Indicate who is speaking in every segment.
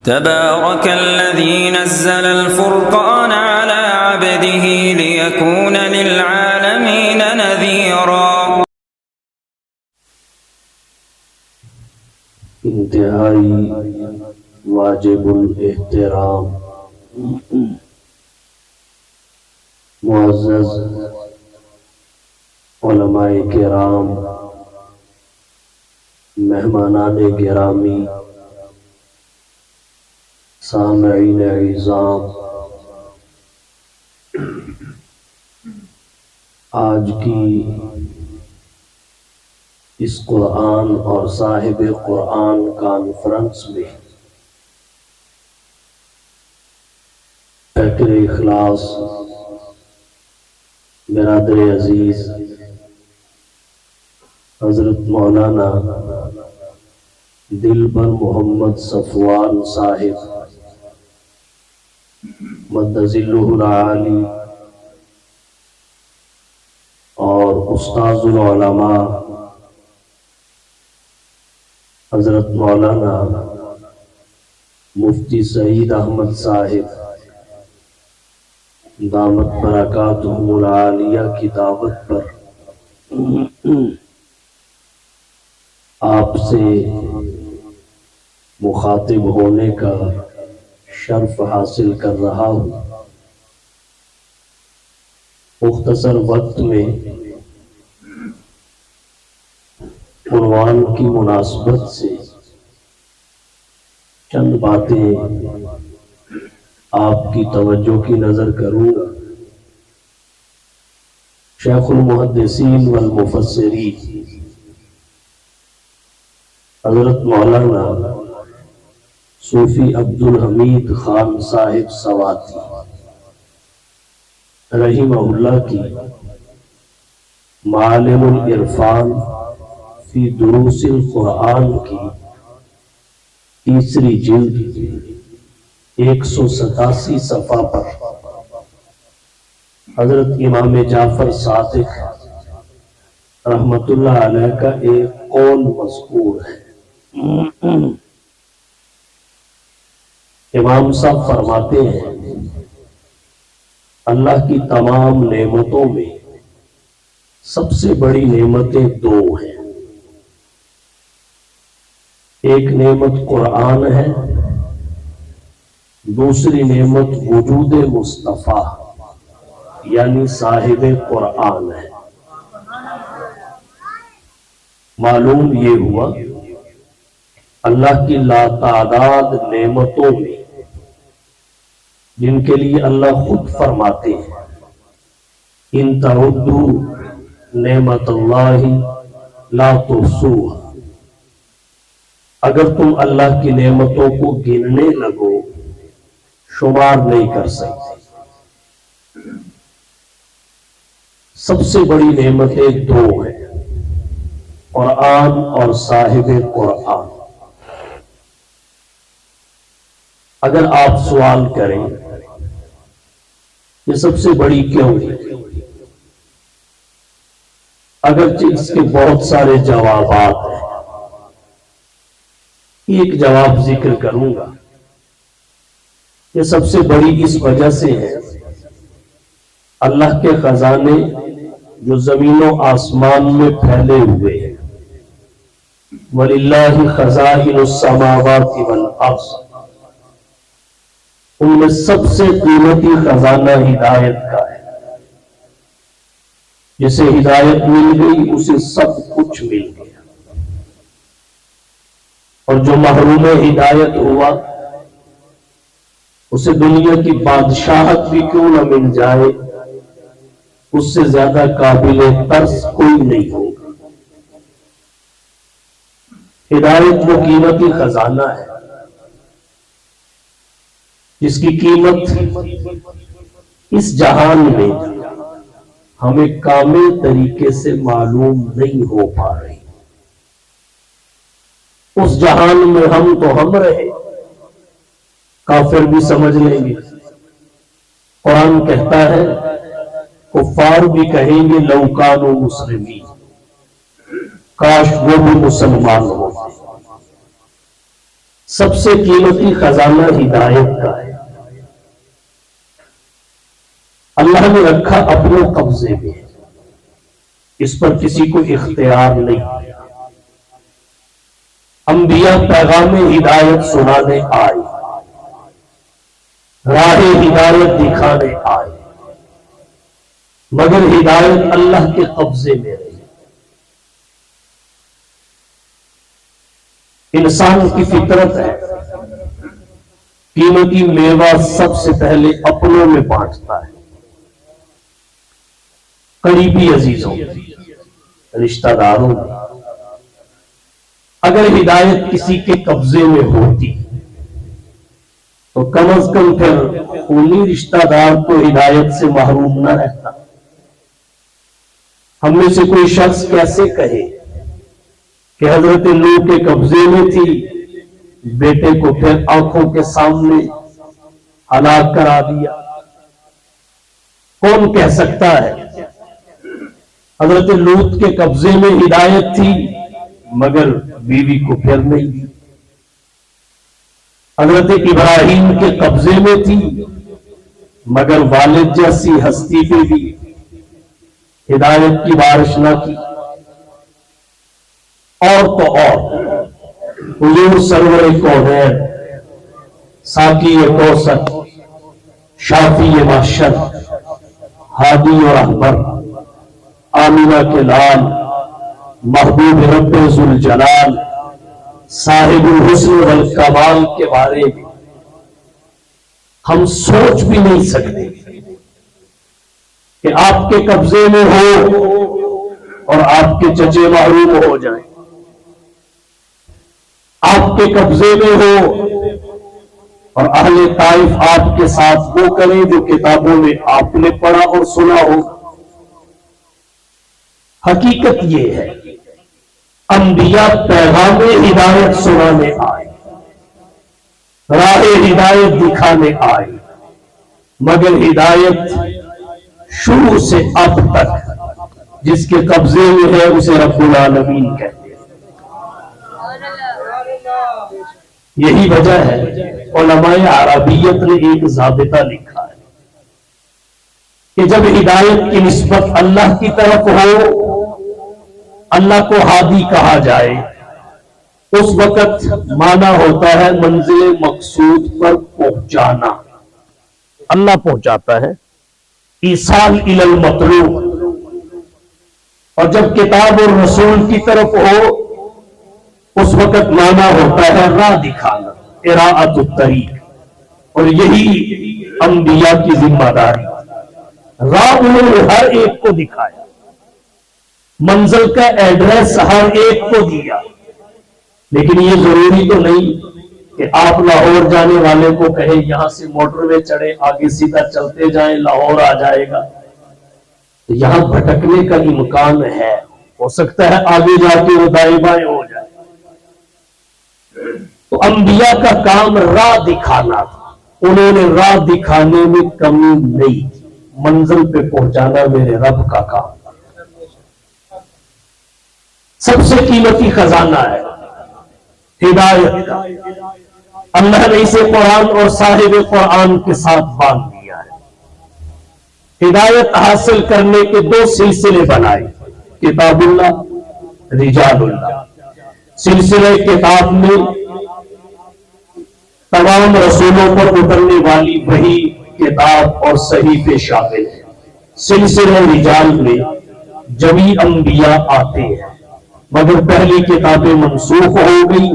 Speaker 1: تبارك الذي نزل الفرقان على عبده ليكون للعالمين نذيرا.
Speaker 2: انتہائی واجب الاحترام معزز علماء کرام، مہمانان گرامی، سامعین اعظام، آج کی اس قرآن اور صاحب قرآن کانفرنس میں فکر اخلاص برادر عزیز حضرت مولانا دلبر محمد صفوان صاحب مد ظلہ العالی اور استاذ العلماء حضرت مولانا مفتی سعید احمد صاحب دامت برکاتہم العالیہ کی دعوت پر آپ سے مخاطب ہونے کا شرف حاصل کر رہا ہوں۔ مختصر وقت میں عنوان کی مناسبت سے چند باتیں آپ کی توجہ کی نظر کروں گا۔ شیخ المحدثین والمفسرین حضرت مولانا صوفی عبدالحمید خان صاحب سواتی رحمہ اللہ کی معالم العرفان فی دروس القرآن کی تیسری جلد 187 صفحہ پر حضرت امام جعفر صادق رحمت اللہ علیہ کا ایک قول مذکور ہے۔ امام صاحب فرماتے ہیں اللہ کی تمام نعمتوں میں سب سے بڑی نعمتیں دو ہیں، ایک نعمت قرآن ہے، دوسری نعمت وجود مصطفیٰ یعنی صاحب قرآن ہے۔ معلوم یہ ہوا اللہ کی لاتعداد نعمتوں میں جن کے لیے اللہ خود فرماتے ہیں ان تعدوا نعمت اللہ لا تحصوها، اگر تم اللہ کی نعمتوں کو گننے لگو شمار نہیں کر سکتے۔ سب سے بڑی نعمتیں دو ہیں، قرآن اور صاحب قرآن۔ اگر آپ سوال کریں یہ سب سے بڑی کیوں ہے، اگرچہ اس کے بہت سارے جوابات ہیں، ایک جواب ذکر کروں گا۔ یہ سب سے بڑی اس وجہ سے ہے اللہ کے خزانے جو زمین و آسمان میں پھیلے ہوئے ہیں، وَلِلَّهِ خَزَائِنُ السَّمَاوَاتِ وَالْأَرْضِ، ان میں سب سے قیمتی خزانہ ہدایت کا ہے۔ جسے ہدایت مل گئی اسے سب کچھ مل گیا، اور جو محروم ہدایت ہوا اسے دنیا کی بادشاہت بھی کیوں نہ مل جائے اس سے زیادہ قابل ترس کوئی نہیں ہوگا۔ ہدایت وہ قیمتی خزانہ ہے جس کی قیمت اس جہان میں ہمیں کامل طریقے سے معلوم نہیں ہو پا رہی۔ اس جہان میں ہم تو ہم رہے، کافر بھی سمجھ لیں گے۔ قرآن کہتا ہے کفار بھی کہیں گے لو کانوا مسلمین، کاش وہ بھی مسلمان ہوتے۔ سب سے قیمتی خزانہ ہدایت کا ہے، اللہ نے رکھا اپنے قبضے میں، اس پر کسی کو اختیار نہیں۔ انبیاء پیغام ہدایت سنانے آئے، راہ ہدایت دکھانے آئے، مگر ہدایت اللہ کے قبضے میں رہی۔ انسان کی فطرت ہے، قیمتی میوہ سب سے پہلے اپنوں میں بانٹتا ہے، قریبی عزیزوں، رشتہ داروں میں۔ اگر ہدایت کسی کے قبضے میں ہوتی تو کم از کم پھر انہی رشتہ دار کو ہدایت سے محروم نہ رہتا۔ ہم میں سے کوئی شخص کیسے کہے کہ حضرت نوح کے قبضے میں تھی، بیٹے کو پھر آنکھوں کے سامنے ہلاک کرا دیا؟ کون کہہ سکتا ہے؟ حضرت لوط کے قبضے میں ہدایت تھی مگر بیوی کو پھر نہیں دی۔ حضرت ابراہیم کے قبضے میں تھی مگر والد جیسی ہستی پہ بھی ہدایت کی بارش نہ کی۔ اور تو اور حضور سرور کونین، ساقی کوثر، شافی محشر، ہادی اور رہبر، آمینہ کے لال، محبوب رب ذوالجلال، صاحب الحسن والکمال کے بارے میں ہم سوچ بھی نہیں سکتے کہ آپ کے قبضے میں ہو اور آپ کے چچے محروم ہو جائیں، آپ کے قبضے میں ہو اور اہل طائف آپ کے ساتھ وہ کریں جو کتابوں میں آپ نے پڑھا اور سنا ہو۔ حقیقت یہ ہے، انبیاء پیغام ہدایت سنانے آئے، راہ ہدایت دکھانے آئے، مگر ہدایت شروع سے اب تک جس کے قبضے میں ہے اسے رب العالمین کہتے ہیں۔ یہی وجہ ہے علماء عربیت نے ایک ضابطہ لکھا ہے کہ جب ہدایت کی نسبت اللہ کی طرف ہو، اللہ کو ہادی کہا جائے، اس وقت معنی ہوتا ہے منزل مقصود پر پہنچانا، اللہ پہنچاتا ہے، ایصال الی المطلوب۔ اور جب کتاب اور رسول کی طرف ہو اس وقت معنی ہوتا ہے راہ دکھانا، اراءۃ الطریق۔ اور یہی انبیاء کی ذمہ داری، راہ انہوں نے ہر ایک کو دکھایا، منزل کا ایڈریس ہر ایک کو دیا، لیکن یہ ضروری تو نہیں کہ آپ لاہور جانے والے کو کہیں یہاں سے موٹر وے چڑھے، آگے سیدھا چلتے جائیں، لاہور آ جائے گا۔ یہاں بھٹکنے کا امکان ہے، ہو سکتا ہے آگے جا کے وہ دائیں بائیں ہو جائے۔ تو انبیاء کا کام راہ دکھانا تھا، انہوں نے راہ دکھانے میں کمی نہیں کی، منزل پہ پہنچانا میرے رب کا کام۔ سب سے قیمتی خزانہ ہے ہدایت کا، اللہ نے اسے قرآن اور صاحب قرآن کے ساتھ باندھ دیا ہے۔ ہدایت حاصل کرنے کے دو سلسلے بنائے، کتاب اللہ، رجال اللہ۔ سلسلہ کتاب میں تمام رسولوں پر اترنے والی وحی، کتاب اور صحیفے شامل ہیں۔ سلسلہ رجال میں جمیع انبیاء آتے ہیں، مگر پہلی کتابیں منسوخ ہو گئی،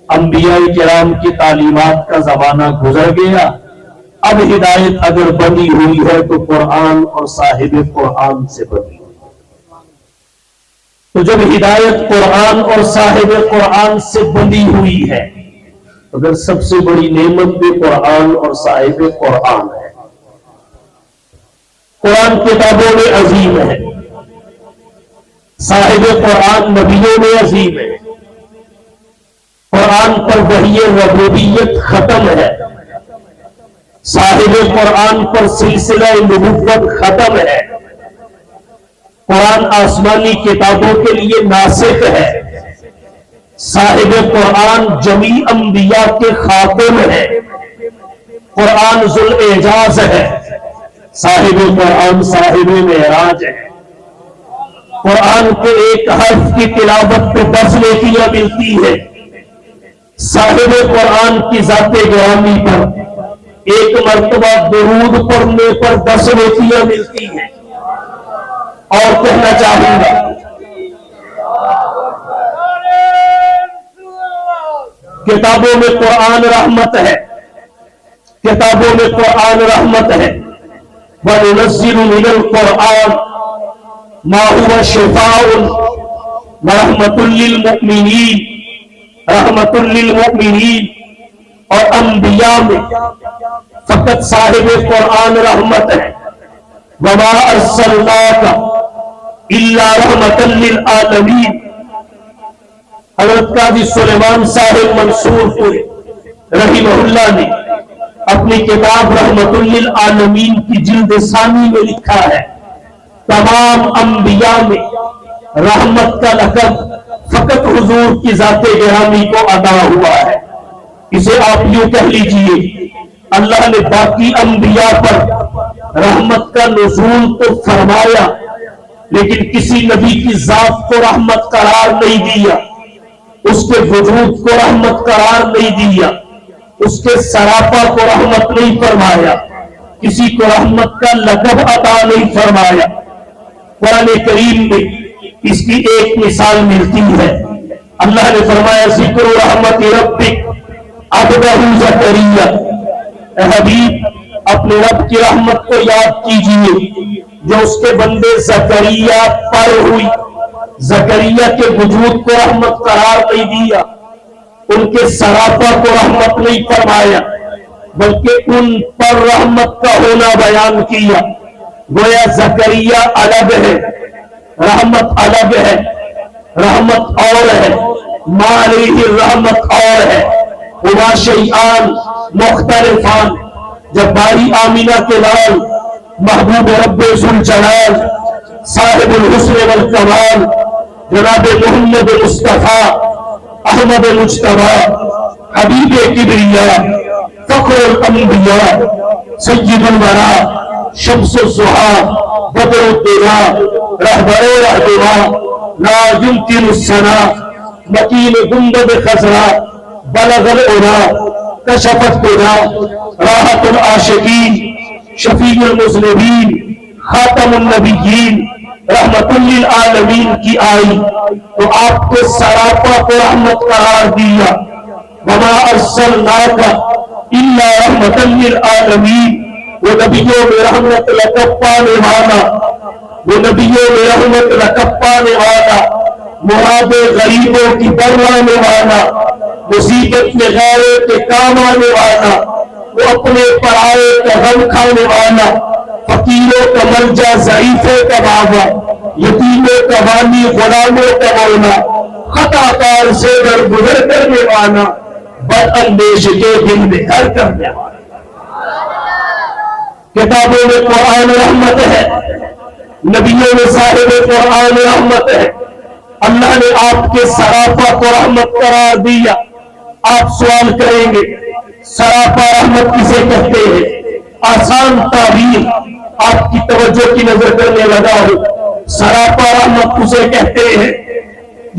Speaker 2: انبیاء کرام کی تعلیمات کا زمانہ گزر گیا۔ اب ہدایت اگر بنی ہوئی ہے تو قرآن اور صاحب قرآن سے بنی ہوئی۔ تو جب ہدایت قرآن اور صاحب قرآن سے بنی ہوئی ہے، اگر سب سے بڑی نعمت بھی قرآن اور صاحب قرآن ہے۔ قرآن کتابوں میں عظیم ہے، صاحب قرآن نبیوں میں عظیم ہے۔ قرآن پر وحی ربوبیت ختم ہے، صاحب قرآن پر سلسلہ نبوت ختم ہے۔ قرآن آسمانی کتابوں کے لیے ناسخ ہے، صاحب قرآن جمیع انبیاء کے خاتم ہے، قرآن ذو الاعجاز ہے، صاحب قرآن صاحب معراج ہے، قرآن کے ایک حرف کی تلاوت پہ 10 نیکیاں ملتی ہے، صاحب قرآن کی ذات گرامی پر ایک مرتبہ درود پڑھنے پر 10 نیکیاں ملتی ہیں۔ اور کہنا چاہوں گا کتابوں میں قرآن رحمت ہے، کتابوں میں قرآن رحمت ہے۔ وَنُنَزِّلُ مِنَ الْقُرْآنِ مَا هُوَ شِفَاءٌ وَرَحْمَةٌ لِّلْمُؤْمِنِينَ، رحمت للمؤمنین۔ اور انبیاء میں فقط صاحب قرآن رحمت ہے۔ وَمَا أَرْسَلْنَاكَ إِلَّا رَحْمَةً لِّلْعَالَمِينَ۔ حضرت قاضی سلیمان صاحب منصور پوری رحمہ اللہ نے اپنی کتاب رحمت للعالمین کی جلد ثانی میں لکھا ہے، تمام انبیاء میں رحمت کا لقب فقط حضور کی ذات گرامی کو عطا ہوا ہے۔ اسے آپ یوں کہہ لیجئے، اللہ نے باقی انبیاء پر رحمت کا نزول تو فرمایا، لیکن کسی نبی کی ذات کو رحمت قرار نہیں دیا، اس کے وجود کو رحمت قرار نہیں دیا، اس کے سراپا کو رحمت نہیں فرمایا، کسی کو رحمت کا لقب عطا نہیں فرمایا۔ قرآن کریم میں اس کی ایک مثال ملتی ہے، اللہ نے فرمایا ذکر رحمت ربک عبدہ زکریا، اے حبیب اپنے رب کی رحمت کو یاد کیجئے جو اس کے بندے زکریا پر ہوئی۔ زکریا کے وجود کو رحمت قرار نہیں دیا، ان کے سراپا کو رحمت نہیں فرمایا، بلکہ ان پر رحمت کا ہونا بیان کیا۔ گویا زکریا الگ ہے، رحمت الگ ہے، رحمت اور ہے، ما علیہ رحمت اور ہے، ہما شیئان مختلفان۔ جب باری آمینہ کے لال محبوب رب ذوالجلال صاحب الحسن والکمال جناب محمد مصطفیٰ احمد مجتبیٰ حبیب کبریا فخر الانبیاء سید الورا شمس الضحیٰ بدر الدجا رہبر رہبرا لا يمکن الثنا مکین گنبد خضرا بلغ العلا کشفت بنا راحت العاشقین شفیع المذنبین خاتم النبیین رحمت للعالمین کی آئی تو آپ کے سراپا کو رحمت قرار دیا۔ وما ارسلناک الا رحمت للعالمین، وہ نبیوں میں رحمت لقب پانے والا، وہ نبیوں میں رحمت لقب پانے والا، مراد غریبوں کی بروانے والا، مصیبت میں غیروں کے کام آنے والا، وہ اپنے پرائے کا غم کھانے والا، فقیروں کا ملجا ضعیفوں کا بابا، یتیموں کا والی غلاموں کا مولا، خطا کار سے درگزر کرنے والا، بد اندیش کے دل میں گھر کرنے والا۔ کتابوں میں قرآن رحمت ہے، نبیوں میں صاحب قرآن رحمت ہے، اللہ نے آپ کے سراپا کو رحمت قرار دیا۔ آپ سوال کریں گے سراپا رحمت کسے کہتے ہیں؟ آسان تعبیر آپ کی توجہ کی نظر کرنے لگا ہو۔ سراپا رحمت اسے کہتے ہیں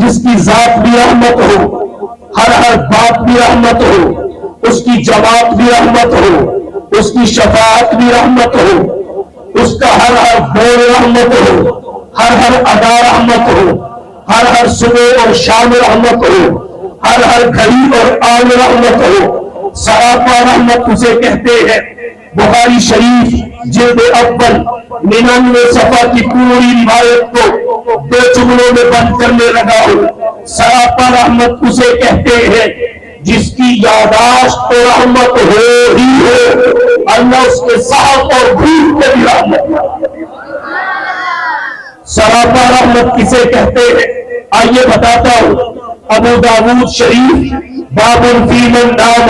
Speaker 2: جس کی ذات بھی رحمت ہو، ہر بات بھی رحمت ہو، اس کی جماعت بھی رحمت ہو، اس کی شفاعت بھی رحمت ہو، اس کا ہر بول رحمت ہو، ہر ادا رحمت ہو، ہر صبح اور شام رحمت ہو، ہر گھڑی اور آن رحمت ہو۔ سراپا رحمت اسے کہتے ہیں۔ بخاری شریف جلد اول 99 صفحہ کی پوری روایت کو 2 جملوں میں بند کرنے لگا ہوں۔ سراپا رحمت اسے کہتے ہیں جس کی یاداشت تو رحمت ہو ہی ہو، اللہ اس کے ساتھ اور بھول کے بھی رحمت۔ سراپا رحمت کسے کہتے ہیں؟ آئیے بتاتا ہوں۔ ابو داؤد شریف باب فی من نام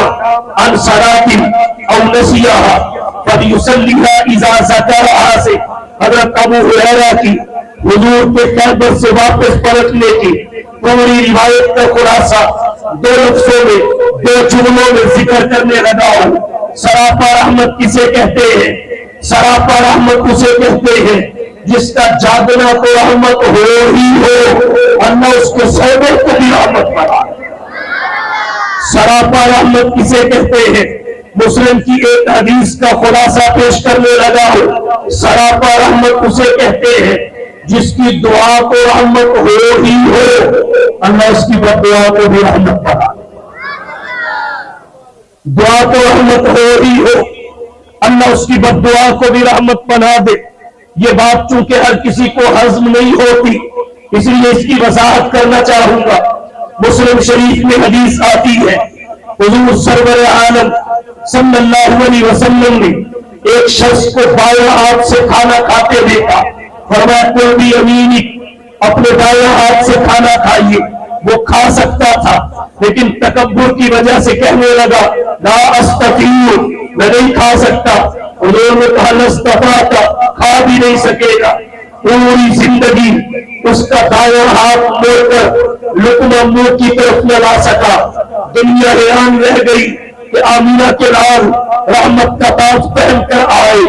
Speaker 2: عن صلاۃ او نسیها فلیصلیها اذا ذکرها سے حضرت ابو ہریرہ کی حضور کے قبر سے واپس پلٹنے کی پوری روایت کا خلاصہ دو لفظوں میں، دو جملوں میں ذکر کرنے لگا ہوں۔ سراپا رحمت کسے کہتے ہیں؟ سراپا رحمت اسے کہتے ہیں جس کا جاگنا تو رحمت ہو ہی ہو، ورنہ اس کے سونے کو بھی رحمت بنا۔ سراپا رحمت کسے کہتے ہیں؟ مسلم کی ایک حدیث کا خلاصہ پیش کرنے لگا ہوں۔ سراپا رحمت اسے کہتے ہیں جس کی دعا کو رحمت ہو ہی ہو، اللہ اس کی بد دعا کو بھی رحمت بنا۔ دعا کو رحمت ہو ہی ہو، اللہ اس کی بد دعا کو بھی رحمت بنا دے۔ یہ بات چونکہ ہر کسی کو ہضم نہیں ہوتی، اس لیے اس کی وضاحت کرنا چاہوں گا۔ مسلم شریف میں حدیث آتی ہے، حضور سرور عالم صلی اللہ علیہ وسلم نے ایک شخص کو بائیں ہاتھ سے کھانا کھاتے دیکھا، فرمایا کوئی بھی امینی اپنے بائیں ہاتھ سے کھانا کھائیے۔ وہ کھا سکتا تھا لیکن تکبر کی وجہ سے کہنے لگا لا استطیع، میں نہیں کھا سکتا۔ حضور نے کہا لستطعت، کھا بھی نہیں سکے گا۔ پوری زندگی اس کا دائیں ہاتھ موڑ کر لقمہ منہ کی طرف نہ لا سکا۔ دنیا حیران رہ گئی کہ آمینہ کے لال رحمت کا تاج پہن کر آئے۔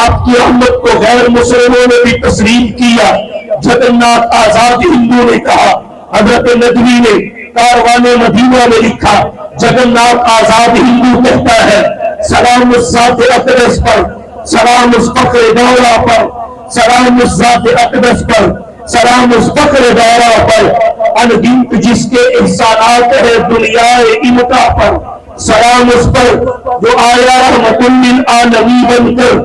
Speaker 2: آپ کی رحمت کو غیر مسلموں نے بھی تسلیم کیا۔ جگنناتھ آزاد ہندو نے کہا، حضرت ندوی نے کاروان مدینہ میں لکھا، جگنناتھ آزاد ہندو کہتا ہے سلام اس ذات اقدس پر، سلام اس فخر دورہ پر، سلام اس ذات اقدس پر، سلام اس فخر دورہ پر، انگنت جس کے احسانات ہے دنیا امتا پر، سلام اس پر جو آیا رحمت للعالمین بن کر،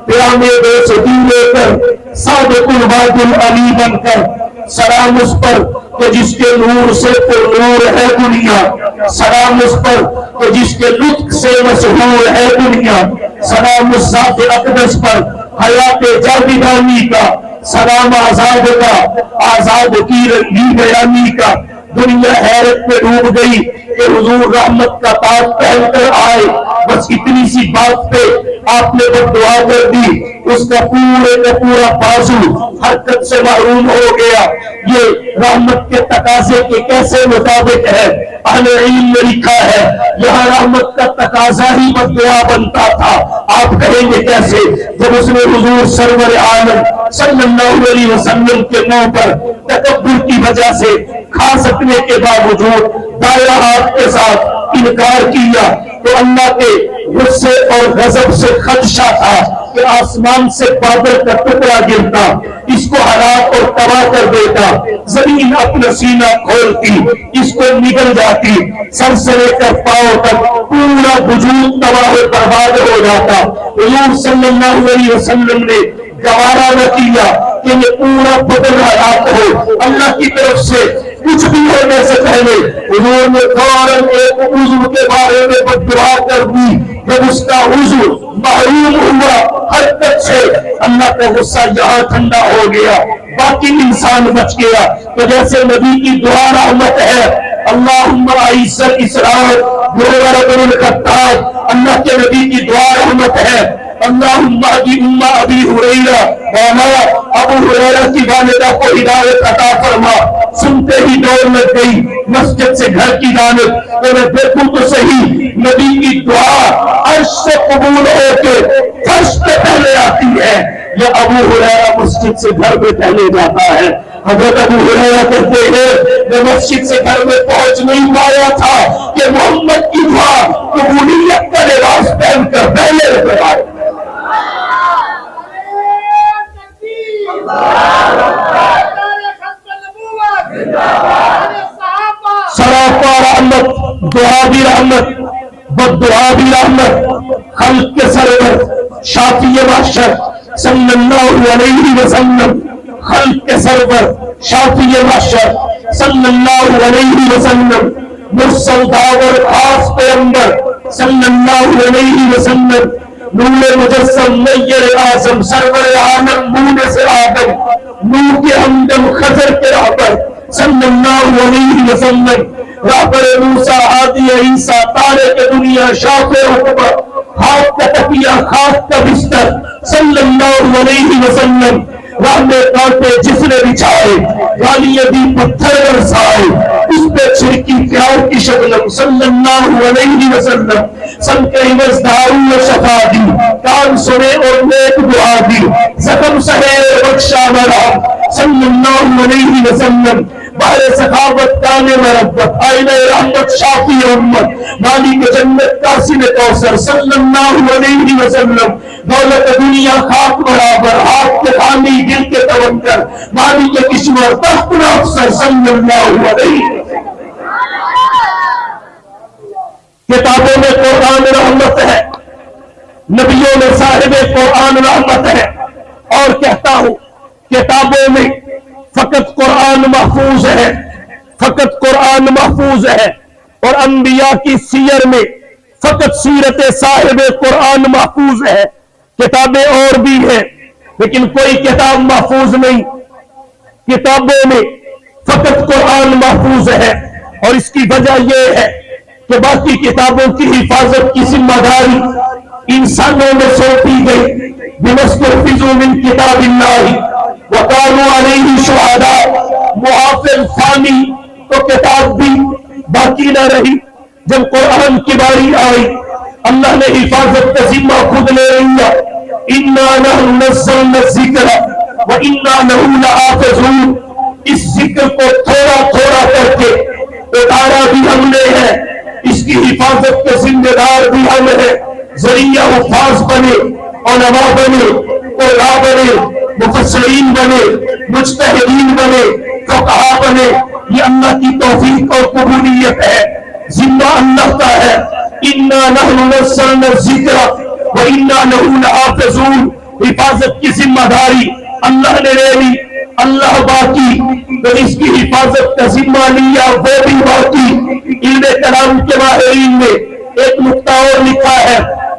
Speaker 2: پیام بے صدی لے کر، صادق الوعد العلی بن کر، سلام اس پر کہ جس کے نور سے پر نور ہے دنیا، سلام اس پر کہ جس کے لطف سے مسحور ہے دنیا، سلام اس ذات اقدس پر حیات جاویدانی کا، سلام آزاد کا، آزاد کی رنگی بیانی کا۔ دنیا حیرت میں ڈوب گئی کہ حضور رحمت کا تاج پہن کر آئے، بس اتنی سی بات پہ آپ نے بد دعا کر دی، اس کا پورے کا پورا بازو حرکت سے محروم ہو گیا۔ یہ رحمت کے تقاضے کے کیسے مطابق ہے؟ اہل علم نے لکھا ہے یہاں رحمت کا تقاضا ہی بد دعا بنتا تھا۔ آپ کہیں گے کیسے؟ جب اس نے حضور سرور عالم صلی اللہ علیہ وسلم کے منہ پر تکبر کی وجہ سے کھا سکنے کے باوجود دائیں ہاتھ کے ساتھ انکار کیا تو اللہ کے غصے اور غضب سے خدشہ تھا کہ آسمان سے بادل کا ٹکڑا گرتا، اس کو ہلاک اور تباہ کر دیتا، زمین اپنا سینہ کھولتی، اس کو نگل جاتی، سر سے لے کر پاؤں تک پورا وجود تباہ و برباد ہو جاتا۔ حضور صلی اللہ علیہ وسلم نے گوارا نہ کیا کہ یہ پورا بدن ہلاک ہو۔ اللہ کی طرف سے کچھ بھی ہونے سے پہلے حضور نے فوراً ایک عضو کے بارے میں بد دعا کر دی۔ جب اس کا عضو محروم ہوا حرکت سے، اللہ کا غصہ یہاں ٹھنڈا ہو گیا، باقی انسان بچ گیا۔ تو جیسے نبی کی دعا رحمت ہے، اللہم اعز الاسلام بعمر بن الخطاب، اللہ کے نبی کی دعا رحمت ہے، اللہم اہدی امہ ابی ہریرہ، مولا ابو ہریرہ کی والدہ کو ہدایت عطا فرما۔ سنتے ہی دوڑ لگ گئی مسجد سے گھر کی جانب، تو میں دیکھوں تو صحیح نبی کی دعا عرش سے قبول ہو کے فرش پہ پہلے آتی ہے، یا ابو ہریرہ مسجد سے گھر میں پہلے جاتا ہے۔ حضرت ابو ہریرہ کہتے ہیں میں مسجد سے گھر میں پہنچ نہیں پایا تھا کہ محمد کی دعا قبولیت کا لباس پہن کر پہلے نظر آئے۔ سراپا رحمت، دعا بھی رحمت، بد دعا بھی رحمت۔ خلق کے سرور شافی محشر صلی اللہ علیہ وسلم، خلق کے سرور شافی محشر صلی اللہ علیہ وسلم، مرسل داور خاص پیغمبر صلی اللہ علیہ وسلم، نور مجسم نیر اعظم سرور عالم مونس آدم، نور کے ہمدم خضر کے رہبر صلی اللہ علیہ وسلم، رہبر موسیٰ ہادی عیسیٰ تارے کے دنیا شاف رتبہ، ہاتھ کا تکیہ خاک کا بستر صلی اللہ علیہ وسلم، راہ میں کانٹے جس نے بچھائے، گالیاں دی پتھر برسائے، اس پہ چھڑکی پیار کی شبنم صلی اللہ علیہ وسلم سنکے مزداروں شفا دی کان سنے اور نیک دعا دی زخم سہے بخشا مرام صلی اللہ علیہ وسلم بارے سخاوت کانے مربت آئینہ رحمت شافی امت مالک جنت قاسم کوثر صلی اللہ علیہ وسلم دولت دنیا خاک برابر ہاتھ کے خامی دل کے توکل مالک کشور تخت افسر صلی اللہ علیہ وسلم کتابوں میں قرآن رحمت ہے نبیوں میں صاحب قرآن رحمت ہے اور کہتا ہوں کتابوں میں فقط قرآن محفوظ ہے فقط قرآن محفوظ ہے اور انبیاء کی سیر میں فقط سیرت صاحب قرآن محفوظ ہے کتابیں اور بھی ہیں لیکن کوئی کتاب محفوظ نہیں کتابوں میں فقط قرآن محفوظ ہے اور اس کی وجہ یہ ہے کہ باقی کتابوں کی حفاظت کی ذمہ داری انسانوں میں سونپی گئی بِمَسْتُحْفِظُوا مِنْ كِتَابِ اللَّهِ وَقَالُوا عَلَيْهِ شُهَدَاءَ محافظ فانی تو کتاب بھی باقی نہ رہی جب قرآن کی باری آئی اللہ نے حفاظت کا ذمہ خود لے لیا إِنَّا نَحْنُ نَزَّلْنَا الذِّكْرَ وَإِنَّا لَهُ لَحَافِظُونَ اس ذکر کو تھوڑا تھوڑا کر کے اتارا بھی ہم نے ہے اس کی حفاظت کے ذمہ دار بھی ہم ہیں ذریعہ حفاظ بنے علماء بنے قراء بنے مفسرین بنے مجتہدین بنے فقہاء بنے یہ اللہ کی توفیق اور قبولیت ہے ذمہ اللہ کا ہے اِنَّا نَحْنُ نَزَّلْنَا الذِّكْرَ وَإِنَّا لَهُ لَحَافِظُونَ حفاظت کی ذمہ داری اللہ نے لے لی اللہ باقی تو اس کی حفاظت کا ذمہ لیا وہ بھی باقی علم کلام کے ماہرین نے ایک نقطہ اور لکھا ہے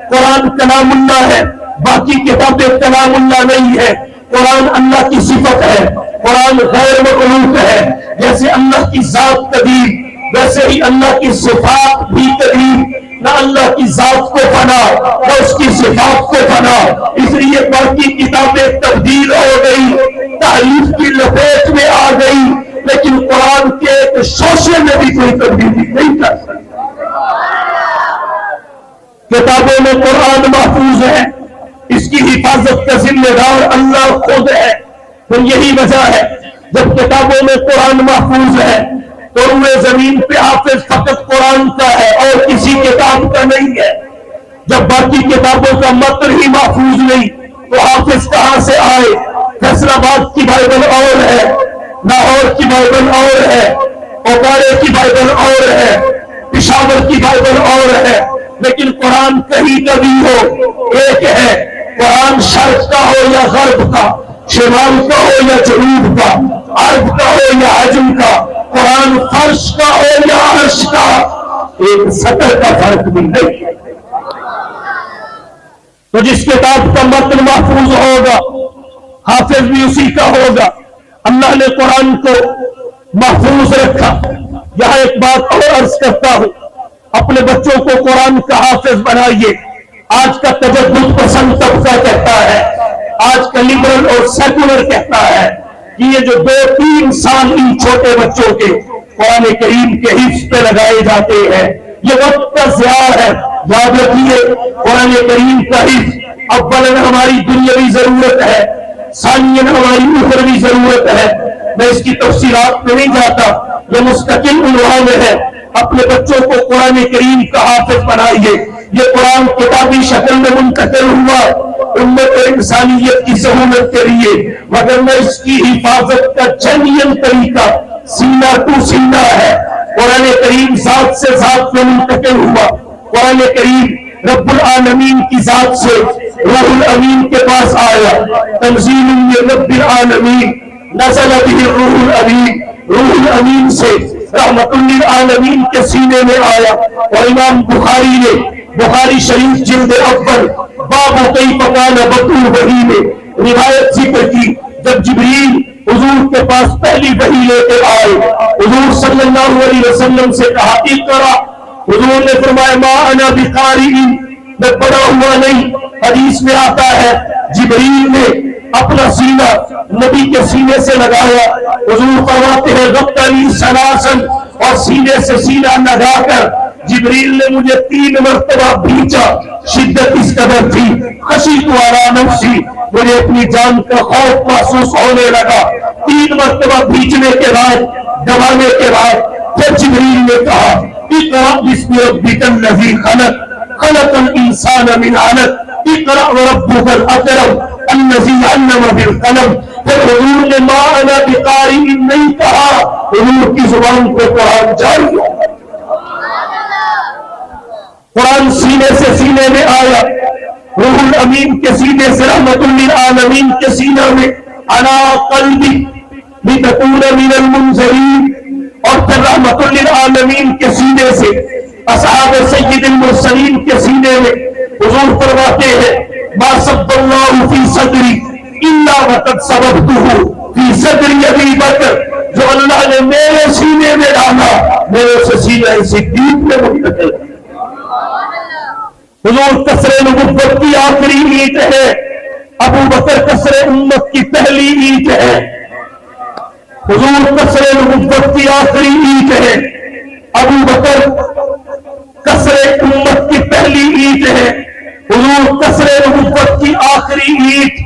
Speaker 2: قرآن کلام اللہ ہے باقی کتابیں کلام اللہ نہیں ہے قرآن اللہ کی صفت ہے قرآن غیر مخلوق ہے جیسے اللہ کی ذات قدیم ویسے ہی اللہ کی صفات بھی قدیم نہ اللہ کی ذات کو بنا نہ اس کی صفات کو بنا اس لیے باقی کتابیں تبدیل ہو گئی تحریف کی لپیٹ میں آ گئی لیکن قرآن کے ایک شوشے میں بھی کوئی تبدیلی نہیں کر سکتی کتابوں میں قرآن محفوظ ہے اس کی حفاظت کا ذمہ دار اللہ خود ہے تو یہی وجہ ہے جب کتابوں میں قرآن محفوظ ہے تو روئے زمین پہ حافظ فقط قرآن کا ہے اور کسی کتاب کا نہیں ہے جب باقی کتابوں کا متن ہی محفوظ نہیں تو حافظ کہاں سے آئے فیصل آباد کی بائبل اور ہے لاہور کی بائبل اور ہے اوکارے کی بائبل اور ہے پشاور کی بائبل اور ہے لیکن قرآن کہیں کا بھی ہو ایک ہے قرآن شرق کا ہو یا غرب کا شمال کا ہو یا جنوب کا عرب کا ہو یا عجم کا قرآن فرش کا ہو یا عرش کا ایک سطح کا فرق بھی نہیں تو جس کتاب کا متن محفوظ ہوگا حافظ بھی اسی کا ہوگا اللہ نے قرآن کو محفوظ رکھا یہاں ایک بات اور عرض کرتا ہوں اپنے بچوں کو قرآن کا حافظ بنائیے آج کا تجدد پسند طبقہ کہتا ہے آج کا لبرل اور سیکولر کہتا ہے کہ یہ جو 2-3 سال ان چھوٹے بچوں کے قرآن کریم کے حفظ پہ لگائے جاتے ہیں یہ وقت کا ضیاع ہے یاد رکھیے قرآن کریم کا حفظ اولاً ہماری دنیاوی ضرورت ہے ثانیاً ہماری اخروی ضرورت ہے میں اس کی تفصیلات میں نہیں جاتا یہ مستقل عنوان ہے اپنے بچوں کو قرآن کریم کا حافظ بنائیے یہ قرآن کتابی شکل میں منتقل ہوا امت انسانیت کی سہولت کے لیے مگر میں اس کی حفاظت کا جنین طریقہ سینہ ٹو سینہ ہے قرآن کریم ذات سے ذات میں منتقل ہوا قرآن کریم رب العالمین کی ذات سے روح الامین کے پاس آیا تنزیل من رب العالمین نزل به الروح الامین روح الامین سے رحمت للعالمین کے سینے میں آیا اور امام بخاری نے بخاری شریف جلد اول باب کیف کان بدء الوحی میں روایت ذکر کی جب جبریل حضور کے پاس پہلی وحی لے کے آئے حضور صلی اللہ علیہ وسلم سے کہا اقرا حضور نے فرمایا ما انا بقارئ میں پڑھا ہوا نہیں حدیث میں آتا ہے جبریل نے اپنا سینہ نبی کے سینے سے لگایا حضور فرماتے ہیں غطنی سلاسن اور سینے سے سینہ لگا کر جبریل نے مجھے 3 مرتبہ بھیجا. شدت اس قدر تھی خشیت علی نفسی، مجھے اپنی جان کا خوف محسوس ہونے لگا. 3 مرتبہ بھیجنے کے بعد، دبانے کے بعد پھر جبریل نے کہا اقرأ بسم ربک الذی خلق، خلق الانسان من علق، اقرأ وربک الاکرم الذی علم بالقلم. پھر حضور نے ما انا بقارئ نہیں کہا، حضور کی زبان پہ قرآن جاری ہو. قرآن سینے سے سینے میں آیا، روح الامین کے سینے سے رحمت للعالمین کے سینہ میں، علی قلبی لتکون من المنذرین. اور پھر رحمت للعالمین کے سینے سے اصحاب سید المرسلین کے سینے میں. حضور فرماتے ہیں ما صب اللہ فی صدری الا وقد صببتہ فی صدری ابی بکر، جو اللہ نے میرے سینے میں ڈالا میرے سے سینہ صدیق میں منتقل. حضور قصر نبوت کی آخری اینٹ ہے، ابو بکر قصر امت کی پہلی اینٹ ہے. حضور قصر نبوت کی آخری اینٹ ہے، ابو بکر قصر امت کی پہلی اینٹ ہے. حضور قصر نبوت کی آخری اینٹ،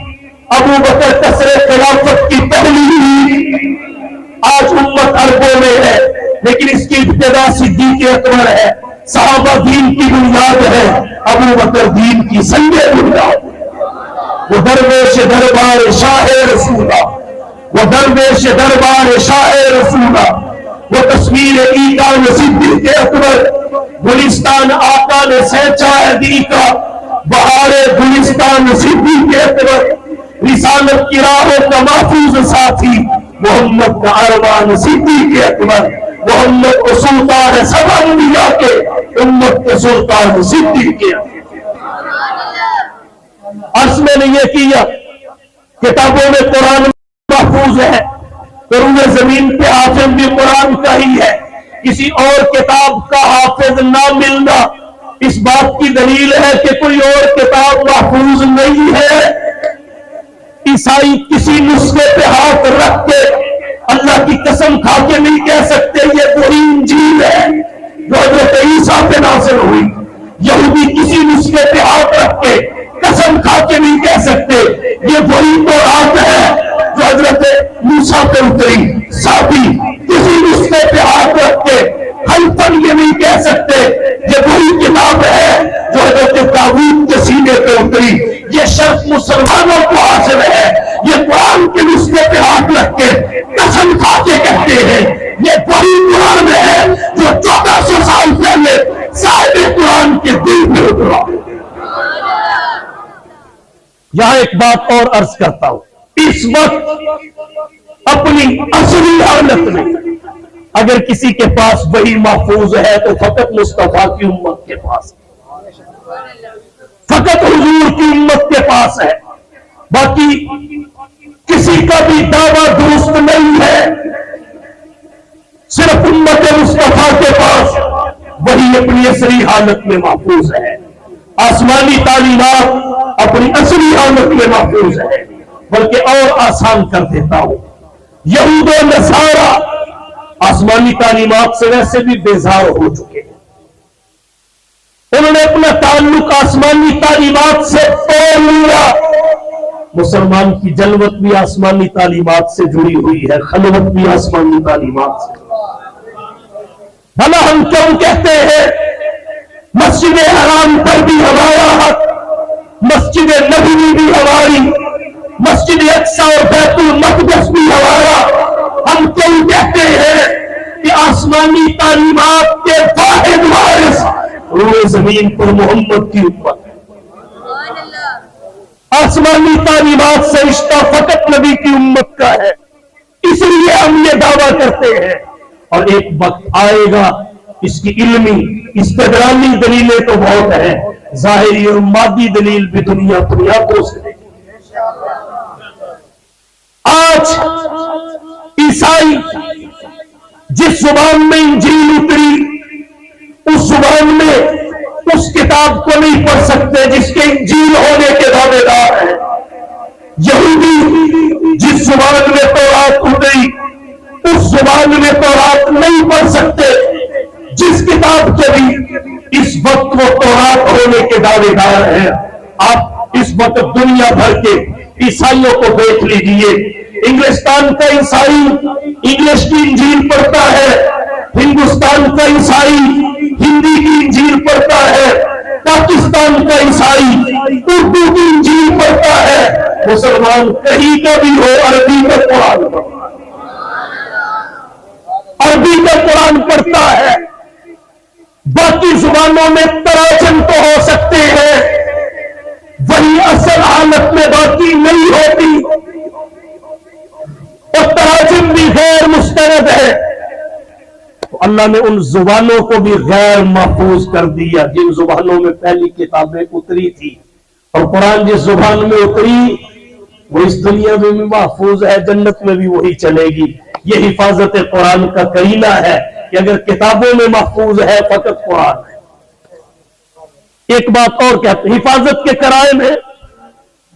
Speaker 2: ابو بکر قصر خلافت کی پہلی اینٹ. آج امت اربوں میں ہے لیکن اس کی ابتدا صدیق اکبر ہے. صحابہ دین کی بنیاد ہے، ابو بکر دین کی سنگ بنیاد. وہ درویش دربار شاہ رسولہ، وہ درویش دربار شاہ رسولہ، وہ تصویر ایقان صدیق اکبر. گلستان آقا نے سینچا ہے دی کا، بہار گلستان صدیق اکبر. رسالت کی راہوں کا محفوظ ساتھی محمد کا ارمان صدیق اکبر. محمد کو سلطان سب انبیاء کے، امت کے سلطان صدیق اکبر. عرض میں نے یہ کیا، کتابوں میں قرآن محفوظ ہے، روئے زمین پہ حافظ بھی قرآن کا ہی ہے. کسی اور کتاب کا حافظ نہ ملنا اس بات کی دلیل ہے کہ کوئی اور کتاب محفوظ نہیں ہے. عیسائی کسی نسخے پہ ہاتھ رکھ کے اللہ کی قسم کھا کے نہیں کہہ سکتے یہ وہی انجیل ہے جو حضرت عیسیٰ پہ نازل ہوئی. یہودی کسی نسخے پہ ہاتھ رکھ کے قسم کھا کے نہیں کہہ سکتے یہ وہی تورات ہے جو حضرت موسیٰ پہ اتری. ساتھی کسی نسخے پہ ہاتھ رکھ کے حلفاً یہ نہیں کہہ سکتے یہ وہی کتاب ہے جو حضرت داؤد کے سینے پہ اتری. یہ شرط مسلمانوں کو حاصل ہے. یہ قرآن کے نسخے پہ ہاتھ رکھ کے قسم کھا کے کہتے ہیں یہ وہی قرآن ہے جو 1400 سال پہلے صاحب قرآن کے دل میں اترا. یہاں ایک بات اور عرض کرتا ہوں، اس وقت اپنی اصلی حالت میں اگر کسی کے پاس وہی محفوظ ہے تو فقط مصطفیٰ کی امت کے پاس ہے، فقط حضور کی امت کے پاس ہے. باقی کسی کا بھی دعویٰ درست نہیں ہے. صرف امت مصطفیٰ کے پاس وہی اپنی اصلی حالت میں محفوظ ہے. آسمانی تعلیمات اپنی اصلی حالت میں محفوظ ہے. بلکہ اور آسان کر دیتا ہوں، یہود و نصارہ آسمانی تعلیمات سے ویسے بھی بیزار ہو چکے ہیں. انہوں نے اپنا تعلق آسمانی تعلیمات سے توڑ لیا. مسلمان کی جلوت بھی آسمانی تعلیمات سے جڑی ہوئی ہے، خلوت بھی آسمانی تعلیمات سے. بھلا ہم کیوں کہتے ہیں مسجد حرام پر بھی ہمارا حق، مسجد نبوی بھی ہماری، مسجد اقصی اور بیت المقدس بھی ہمارا. ہم کیوں کہتے ہیں کہ آسمانی تعلیمات کے واحد وارث روئے زمین پر محمد کی امت. آسمانی تعلیمات سے رشتہ فقط نبی کی امت کا ہے، اس لیے ہم یہ دعویٰ کرتے ہیں. اور ایک وقت آئے گا اس کی علمی استدلالی دلیلیں تو بہت ہیں، ظاہری اور مادی دلیل بھی دنیا کو سے. آج عیسائی جس زبان میں انجیل اتری اس زبان میں اس کتاب کو نہیں پڑھ سکتے جس کے انجیل ہونے کے دعوے دار ہیں. یہودی جس زبان میں تورات اتری اس زبان میں تورات نہیں پڑھ سکتے جس کتاب کے بھی اس وقت وہ تورات ہونے کے دعوے دار ہیں۔ آپ اس وقت دنیا بھر کے عیسائیوں کو دیکھ لیجئے، انگلستان کا عیسائی انگلش کی انجیل پڑھتا ہے، ہندوستان کا عیسائی ہندی کی انجیل پڑھتا ہے، پاکستان کا عیسائی اردو کی انجیل پڑھتا ہے، مسلمان کہیں کا بھی ہو عربی کا قرآن پڑھتا ہے، عربی کا قرآن پڑھتا ہے۔ باقی زبانوں میں تراجم تو ہو سکتے ہیں، وہی اصل حالت میں باقی نہیں ہوتی، اور تراجم بھی غیر مستند ہے۔ تو اللہ نے ان زبانوں کو بھی غیر محفوظ کر دیا جن زبانوں میں پہلی کتابیں اتری تھی، اور قرآن جس زبان میں اتری وہ اس دنیا میں بھی محفوظ ہے، جنت میں بھی وہی چلے گی۔ یہ حفاظت قرآن کا کرینہ ہے کہ اگر کتابوں میں محفوظ ہے فقط قرآن ہے۔ ایک بات اور کہتے ہیں، حفاظت کے کرائم ہیں،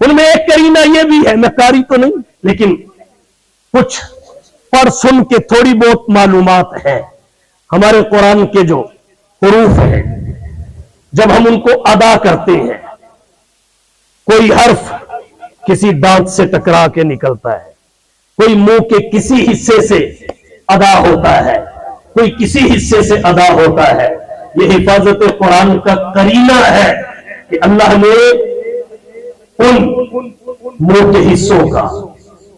Speaker 2: ان میں ایک کرینہ یہ بھی ہے، میں قاری تو نہیں لیکن کچھ پڑھ سن کے تھوڑی بہت معلومات ہے۔ ہمارے قرآن کے جو حروف ہیں جب ہم ان کو ادا کرتے ہیں، کوئی حرف کسی دانت سے ٹکرا کے نکلتا ہے، کوئی منہ کے کسی حصے سے ادا ہوتا ہے، کوئی کسی حصے سے ادا ہوتا ہے۔ یہ حفاظت قرآن کا کرینہ ہے کہ اللہ نے ان منہ کے حصوں کا،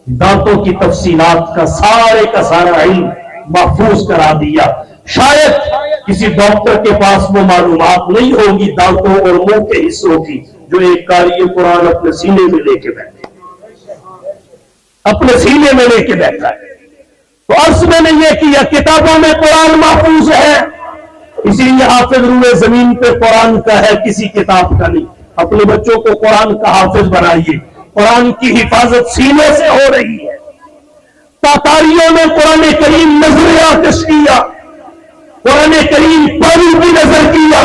Speaker 2: دانتوں کی تفصیلات کا سارا علم محفوظ کرا دیا۔ شاید کسی ڈاکٹر کے پاس وہ معلومات نہیں ہوگی دانتوں اور منہ کے حصوں کی جو ایک قاری قرآن اپنے سینے میں لے کے بیٹھے، اپنے سینے میں لے کے بیٹھا ہے۔ تو عرض میں نے یہ کیا، کتابوں میں قرآن محفوظ ہے، اسی لیے حافظ روئے زمین پہ قرآن کا ہے، کسی کتاب کا نہیں۔ اپنے بچوں کو قرآن کا حافظ بنائیے، قرآن کی حفاظت سینے سے ہو رہی ہے۔ تاتاریوں نے قرآن کریم نظر آتش کیا، قرآن کریم پر بھی نظر کیا،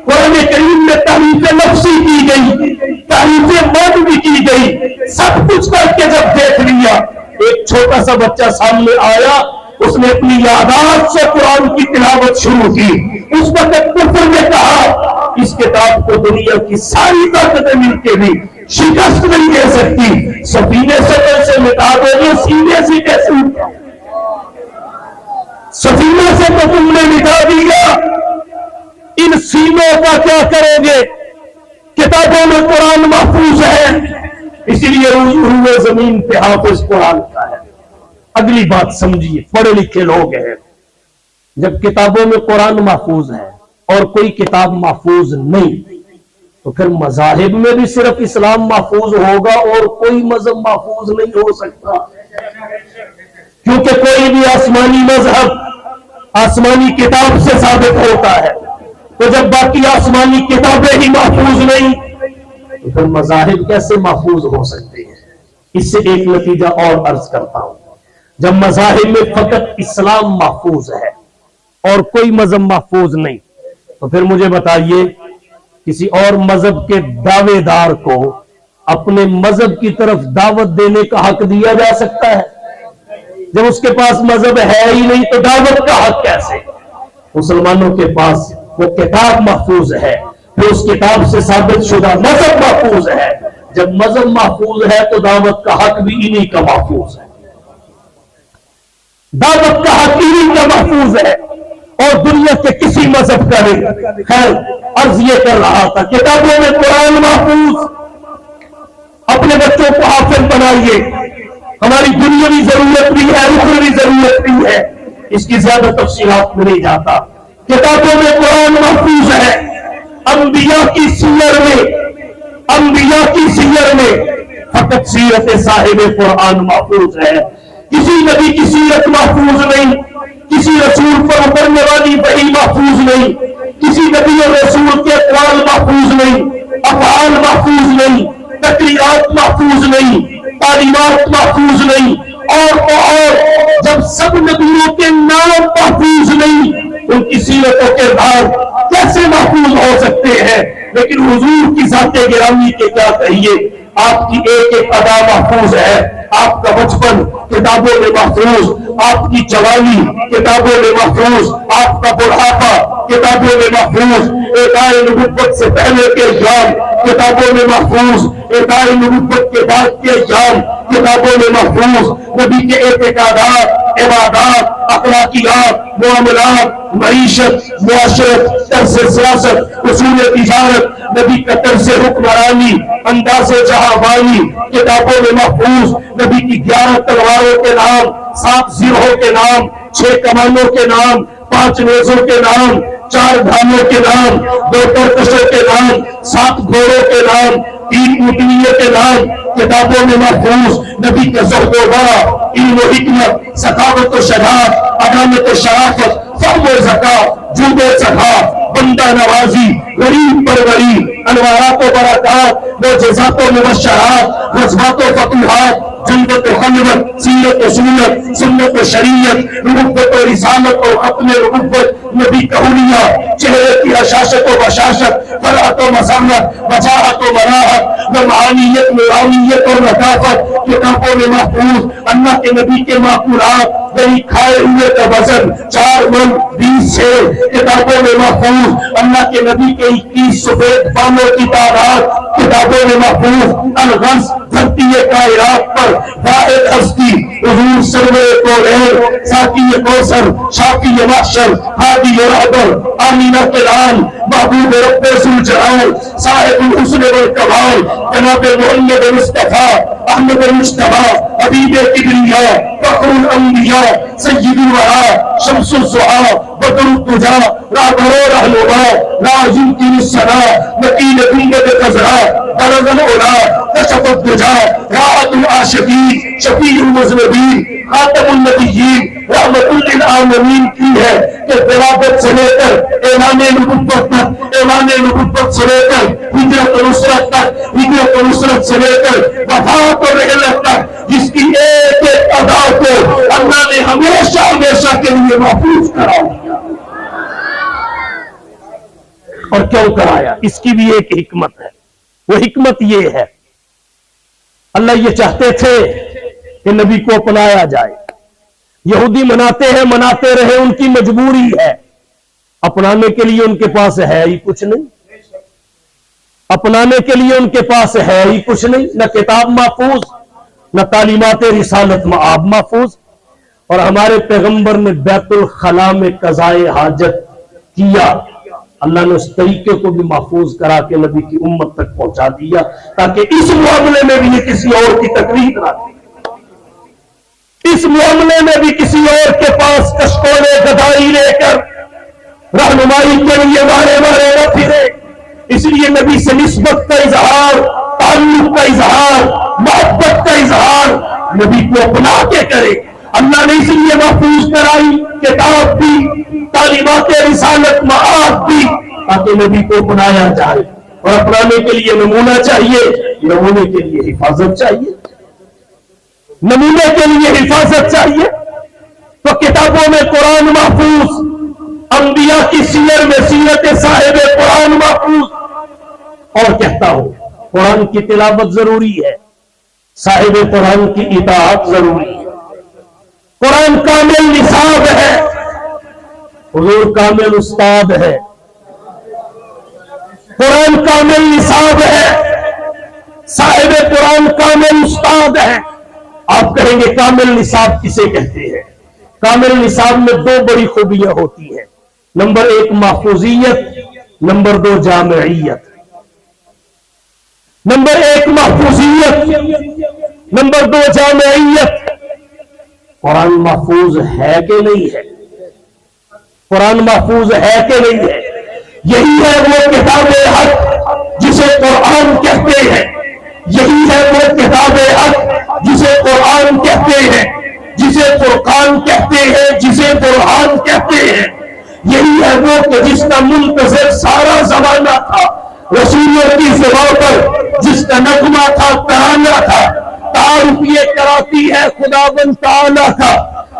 Speaker 2: قرآن کریم میں تحریف نفسی کی گئی، تحریف مد بھی کی گئی، سب کچھ کر کے جب دیکھ لیا، ایک چھوٹا سا بچہ سامنے آیا، اس نے اپنی یادداشت سے قرآن کی تلاوت شروع کی۔ اس وقت کفر نے کہا اس کتاب کو دنیا کی ساری طاقتیں مل کے بھی شکست نہیں دے سکتی، سفینے سے کیسے مٹا دو گے، سینے سے کیسے مٹا، سفینے سے تو تم نے مٹا دیا، ان سینوں کا کیا کرو گے؟ کتابوں میں قرآن محفوظ ہے، اسی لیے روئے زمین پہ حافظ قرآن کا ہے۔ اگلی بات سمجھیے، پڑھے لکھے لوگ ہیں، جب کتابوں میں قرآن محفوظ ہے اور کوئی کتاب محفوظ نہیں تو پھر مذاہب میں بھی صرف اسلام محفوظ ہوگا اور کوئی مذہب محفوظ نہیں ہو سکتا، کیونکہ کوئی بھی آسمانی مذہب آسمانی کتاب سے ثابت ہوتا ہے، تو جب باقی آسمانی کتابیں ہی محفوظ نہیں تو پھر مذاہب کیسے محفوظ ہو سکتے ہیں؟ اس سے ایک نتیجہ اور عرض کرتا ہوں، جب مذاہب میں فقط اسلام محفوظ ہے اور کوئی مذہب محفوظ نہیں تو پھر مجھے بتائیے کسی اور مذہب کے دعوے دار کو اپنے مذہب کی طرف دعوت دینے کا حق دیا جا سکتا ہے؟ جب اس کے پاس مذہب ہے ہی نہیں تو دعوت کا حق کیسے؟ مسلمانوں کے پاس وہ کتاب محفوظ ہے، پھر اس کتاب سے ثابت شدہ مذہب محفوظ ہے، جب مذہب محفوظ ہے تو دعوت کا حق بھی انہی کا محفوظ ہے، دعوت کا حق انہی کا محفوظ ہے اور دنیا کے کسی مذہب کا نہیں۔ خیر عرض یہ کر رہا تھا، کتابوں میں قرآن محفوظ، اپنے بچوں کو حافظ بنائیے، ہماری دنیاوی ضرورت بھی ہے، اخروی ضرورت بھی ہے، اس کی زیادہ تفصیلات میں نہیں جاتا۔ کتابوں میں قرآن محفوظ ہے، انبیاء کی سیر میں فقط سیرت صاحب قرآن محفوظ ہے، کسی نبی کی سیرت محفوظ نہیں، کسی رسول پر اترنے والی وحی محفوظ نہیں، کسی نبی اور رسول کے اقوال محفوظ نہیں، افعال محفوظ نہیں، تقریرات محفوظ نہیں، تعلیمات محفوظ نہیں، اور جب سب نبیوں کے نام محفوظ نہیں ان کی سیرت و کردار کیسے محفوظ ہو سکتے ہیں؟ لیکن حضور کی ذات گرامی کے کیا کہیے، آپ کی ایک ایک ادا محفوظ ہے، آپ کا بچپن کتابوں میں محفوظ، آپ کی جوانی کتابوں میں محفوظ، آپ کا بڑھاپا کتابوں میں محفوظ، اعطائے نبوت سے پہلے کے ایام کتابوں میں محفوظ، اعطائے نبوت کے بعد کے ایام کتابوں میں محفوظ، نبی کے اعتقادات، عبادات، اخلاقیات، معاملات، معیشت، معاشرت، طرز سیاست، اصول تجارت، نبی کا طرز حکمرانی، انداز جہاں کتابوں میں محفوظ، نبی کی 11 تلواروں کے نام، 7 زرہوں کے نام، 6 کمانوں کے نام، 5 نیزوں کے نام، 4 دھانوں کے نام، 2 ترکشوں کے نام، 7 گھوڑوں کے نام، 3 اونٹنیوں کے نام کتابوں میں محفوظ، نبی کا زہد و ورع، علم و حکمت، سخاوت و شجاعت، عدالت و شرافت، فهم و زکات، جود و سخا، بندہ نوازی، غریب پروری، انوارات و برکات، معجزات و مبشرات، غزوات و فتوحات، جنت و خلوت، سیرت و سنت، سنت و شریعت، نبوت و رسالت و ختم نبوت، نبی کا حلیہ، چہرے کی حشاشت و بشاشت، فرحت و مسرت، وجاہت و مراحت، نورانیت، نورانیت اور لطافت کتابوں میں محفوظ، اللہ کے نبی کے معقولات، دہی کھائے ہوئے کا وزن 4 من 20 ہے کتابوں میں محفوظ، اللہ کے نبی کے 21 سفید بانوں کی تعداد کتابوں میں محفوظ، الغرض دھرتی کائنات پر واحد ہستی حضور سرور کونین، ساقی کوثر، شافی محشر، ہادی رہبر، آمینہ کے لال، محبوب رب ذوالجلال، صاحب الحسن والکمال، جناب محمد مصطفیٰ احمد مجتبیٰ، حبیب کبریاء، فخر الانبیاء، سید الورا، شمس الضحیٰ، بدر الدجیٰ، راہبر رہنما، لا یمکن الثناء، نقیل گنبد خضرا، برز العلا، کشف الدجیٰ، راحت العاشقین، شفیع المذنبین، خاتم النبیین، رحمت للعالمین کی ہے کہ ولادت سے لے کر اعلان نبوت تک، اعلان نبوت سے لے کر ہجرت و نصرت تک، ہجرت و نصرت سے لے کر وفات و رحلت تک، جس کی ایک ایک ادا کو اللہ نے ہمیشہ ہمیشہ کے لیے محفوظ کرا دیا۔ اور کیوں کرایا؟ اس کی بھی ایک حکمت ہے، وہ حکمت یہ ہے، اللہ یہ چاہتے تھے کہ نبی کو اپنایا جائے۔ یہودی مناتے ہیں، مناتے رہے، ان کی مجبوری ہے، اپنانے کے لیے ان کے پاس ہے ہی کچھ نہیں، اپنانے کے لیے ان کے پاس ہے ہی کچھ نہیں، نہ کتاب محفوظ، نہ تعلیمات رسالت مآب محفوظ۔ اور ہمارے پیغمبر نے بیت الخلاء میں قضائے حاجت کیا، اللہ نے اس طریقے کو بھی محفوظ کرا کے نبی کی امت تک پہنچا دیا تاکہ اس معاملے میں بھی یہ کسی اور کی تقلید نہ تھی، اس معاملے میں بھی کسی اور کے پاس کشکولے گدائی لے کر رہنمائی کے لیے وارے وارے نہ پھرے۔ اس لیے نبی سے نسبت کا اظہار، تعلق کا اظہار، محبت کا اظہار نبی کو اپنا کے کرے۔ اللہ نے اس لیے محفوظ کرائی کتاب بھی، تعلیمات رسالت مآب بھی، تاکہ نبی کو اپنایا جائے۔ اور اپنانے کے لیے نمونہ چاہیے، نمونے کے لیے حفاظت چاہیے، نمونے کے لیے حفاظت چاہیے۔ تو کتابوں میں قرآن محفوظ، انبیاء کی سیر میں سیرت صاحب قرآن محفوظ۔ اور کہتا ہوں، قرآن کی تلاوت ضروری ہے، صاحب قرآن کی اطاعت ضروری ہے۔ قرآن کامل نصاب ہے، حضور کامل استاد ہے، قرآن کامل نصاب ہے، صاحب قرآن کامل استاد ہے۔ آپ کہیں گے کامل نصاب کسے کہتے ہیں؟ کامل نصاب میں 2 بڑی خوبیاں ہوتی ہیں، نمبر 1 محفوظیت، نمبر 2 جامعیت۔ نمبر 1 محفوظیت، نمبر 2 جامعیت۔ قرآن محفوظ ہے کہ نہیں ہے؟ قرآن محفوظ ہے کہ نہیں ہے؟ یہی ہے وہ کتاب حق جسے قرآن کہتے ہیں، یہی ہے وہ کتاب حق جسے قرآن کہتے ہیں، جسے فرقان کہتے ہیں، جسے برہان کہتے ہیں۔ یہی ہے وہ کہ جس کا منتظر سارا زمانہ تھا، رسولوں کی زبان پر جس کا نغمہ تھا، ترانہ تھا، تعارف یہ کراتی ہے خداوند تعالیٰ کا،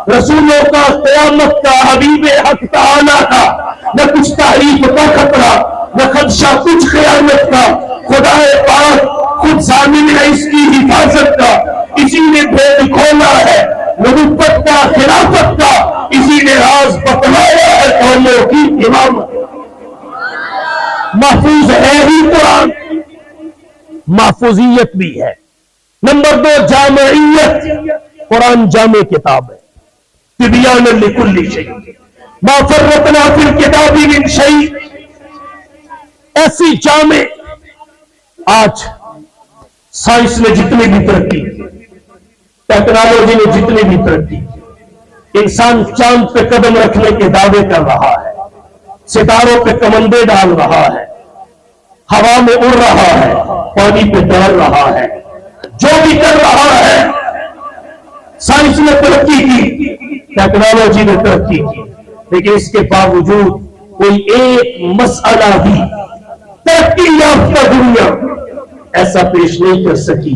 Speaker 2: رسولوں کا، قیامت کا، حبیب حق تعالیٰ کا، نہ کچھ تعریف کا خطرہ، نہ خدشہ کچھ خیانت کا، خدا پاک خود ضامن ہے اس کی حفاظت کا، اسی نے بھید کھولا ہے نبوت کا، خلافت محفوظ ہے ہی قرآن، محفوظیت بھی ہے۔ نمبر 2 جامعیت، قرآن جامع کتاب ہے، تبیان لکل شیء ما فرطنا فی الکتاب من شیء، ایسی جامع۔ آج سائنس نے جتنی بھی ترقی، ٹیکنالوجی نے جتنی بھی ترقی، انسان چاند پہ قدم رکھنے کے دعوے کر رہا ہے، ستاروں پہ کمندے ڈال رہا ہے، ہوا میں اڑ رہا ہے، پانی پہ تیر رہا ہے، جو بھی کر رہا ہے، سائنس نے ترقی کی، ٹیکنالوجی نے ترقی کی، لیکن اس کے باوجود کوئی ایک مسئلہ بھی ترقی یافتہ دنیا ایسا پیش نہیں کر سکی